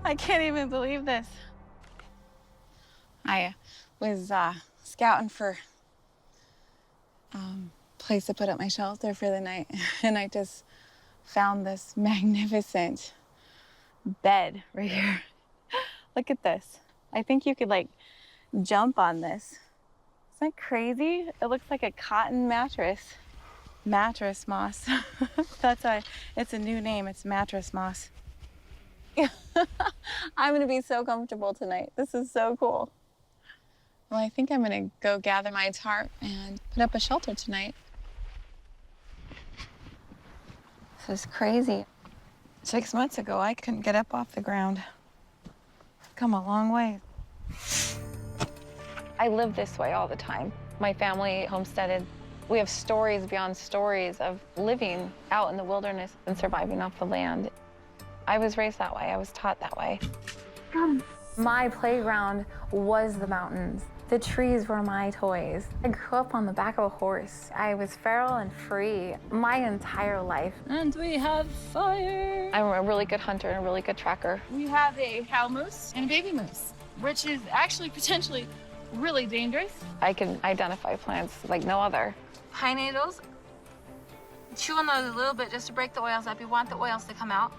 I can't even believe this. I was scouting for place to put up my shelter for the night, and I just found this magnificent bed right here. Look at this. I think you could like jump on this. Isn't that crazy? It looks like a cotton mattress. Mattress moss. That's why it's a new name. It's mattress moss. I'm gonna be so comfortable tonight. This is so cool. Well, I think I'm gonna go gather my tarp and put up a shelter tonight. This is crazy. 6 months ago, I couldn't get up off the ground. I've come a long way. I live this way all the time. My family homesteaded. We have stories beyond stories of living out in the wilderness and surviving off the land. I was raised that way. I was taught that way. My playground was the mountains. The trees were my toys. I grew up on the back of a horse. I was feral and free my entire life. And we have fire. I'm a really good hunter and a really good tracker. We have a cow moose and a baby moose, which is actually potentially really dangerous. I can identify plants like no other. Pine needles. Chew on those a little bit just to break the oils up. You want the oils to come out.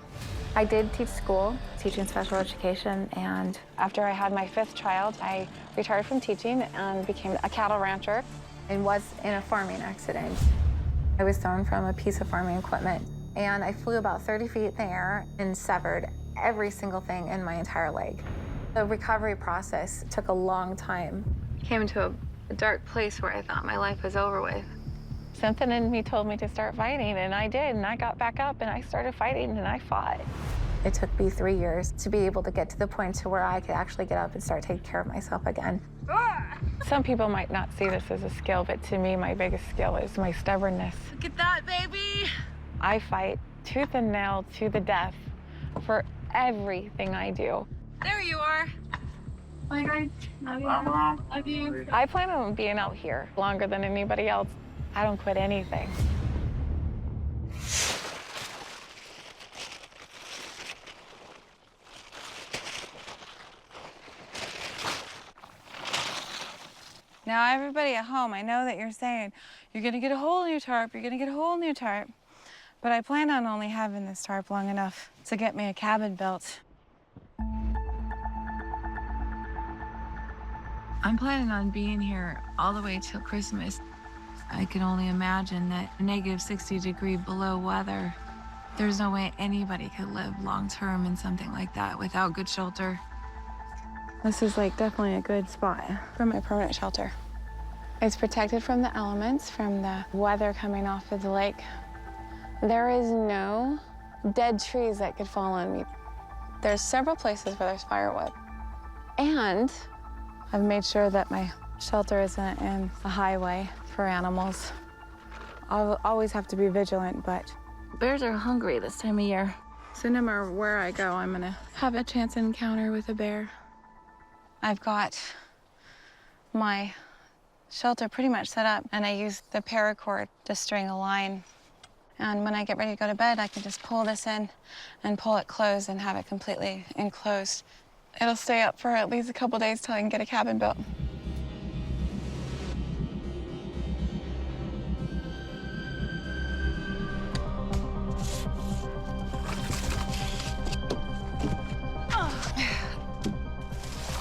I did teach school, teaching special education, and after I had my 5th child, I retired from teaching and became a cattle rancher. I was in a farming accident. I was thrown from a piece of farming equipment, and I flew about 30 feet in the air and severed every single thing in my entire leg. The recovery process took a long time. I came into a dark place where I thought my life was over with. Something in me told me to start fighting, and I did, and I got back up, and I started fighting, and I fought. It took me 3 years to be able to get to the point to where I could actually get up and start taking care of myself again. Some people might not see this as a skill, but to me, my biggest skill is my stubbornness. Look at that, baby. I fight tooth and nail to the death for everything I do. There you are. Bye, guys. Love you. Love you. I plan on being out here longer than anybody else. I don't quit anything. Now, everybody at home, I know that you're saying, you're gonna get a hole in your tarp, you're gonna get a hole in your tarp. But I plan on only having this tarp long enough to get me a cabin built. I'm planning on being here all the way till Christmas. I can only imagine that -60-degree below weather, there's no way anybody could live long-term in something like that without good shelter. This is like definitely a good spot for my permanent shelter. It's protected from the elements, from the weather coming off of the lake. There is no dead trees that could fall on me. There's several places where there's firewood. And I've made sure that my shelter isn't in a highway for animals. I'll always have to be vigilant, but bears are hungry this time of year. So no matter where I go, I'm gonna have a chance encounter with a bear. I've got my shelter pretty much set up, and I use the paracord to string a line. And when I get ready to go to bed, I can just pull this in and pull it closed and have it completely enclosed. It'll stay up for at least a couple days till I can get a cabin built.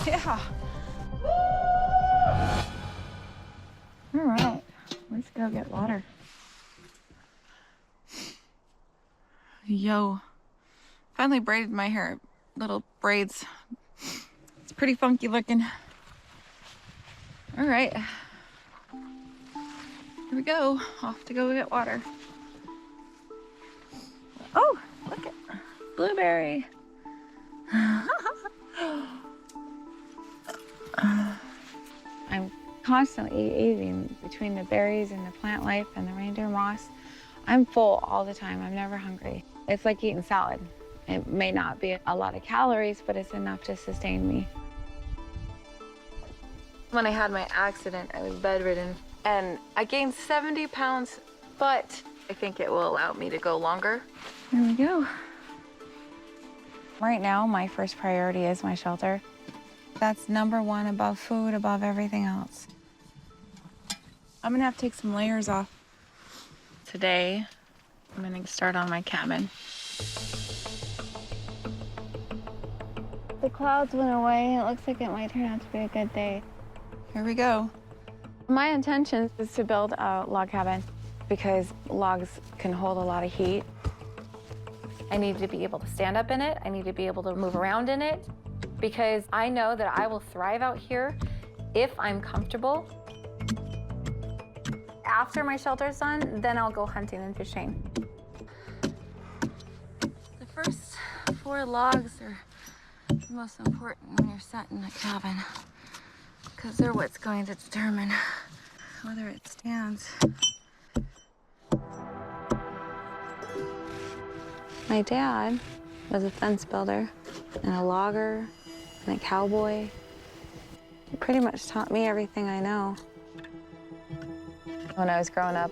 Yeah. All right, let's go get water. Yo, finally braided my hair, little braids. It's pretty funky looking. All right, here we go, off to go get water. Oh, look at blueberry. I'm constantly eating between the berries and the plant life and the reindeer moss. I'm full all the time. I'm never hungry. It's like eating salad. It may not be a lot of calories, but it's enough to sustain me. When I had my accident, I was bedridden, and I gained 70 pounds, but I think it will allow me to go longer. There we go. Right now, my first priority is my shelter. That's number one above food, above everything else. I'm gonna have to take some layers off. Today, I'm gonna start on my cabin. The clouds went away. It looks like it might turn out to be a good day. Here we go. My intention is to build a log cabin because logs can hold a lot of heat. I need to be able to stand up in it. I need to be able to move around in it because I know that I will thrive out here if I'm comfortable. After my shelter's done, then I'll go hunting and fishing. The first 4 logs are the most important when you're setting a cabin because they're what's going to determine whether it stands. My dad was a fence builder and a logger and a cowboy. He pretty much taught me everything I know. When I was growing up,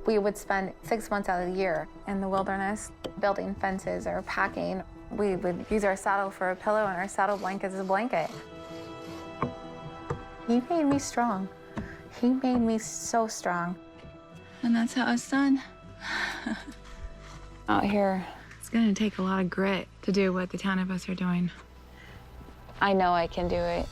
we would spend 6 months out of the year in the wilderness building fences or packing. We would use our saddle for a pillow and our saddle blanket as a blanket. He made me strong. He made me so strong. And that's how it's done. Out here, it's gonna take a lot of grit to do what the 10 of us are doing. I know I can do it.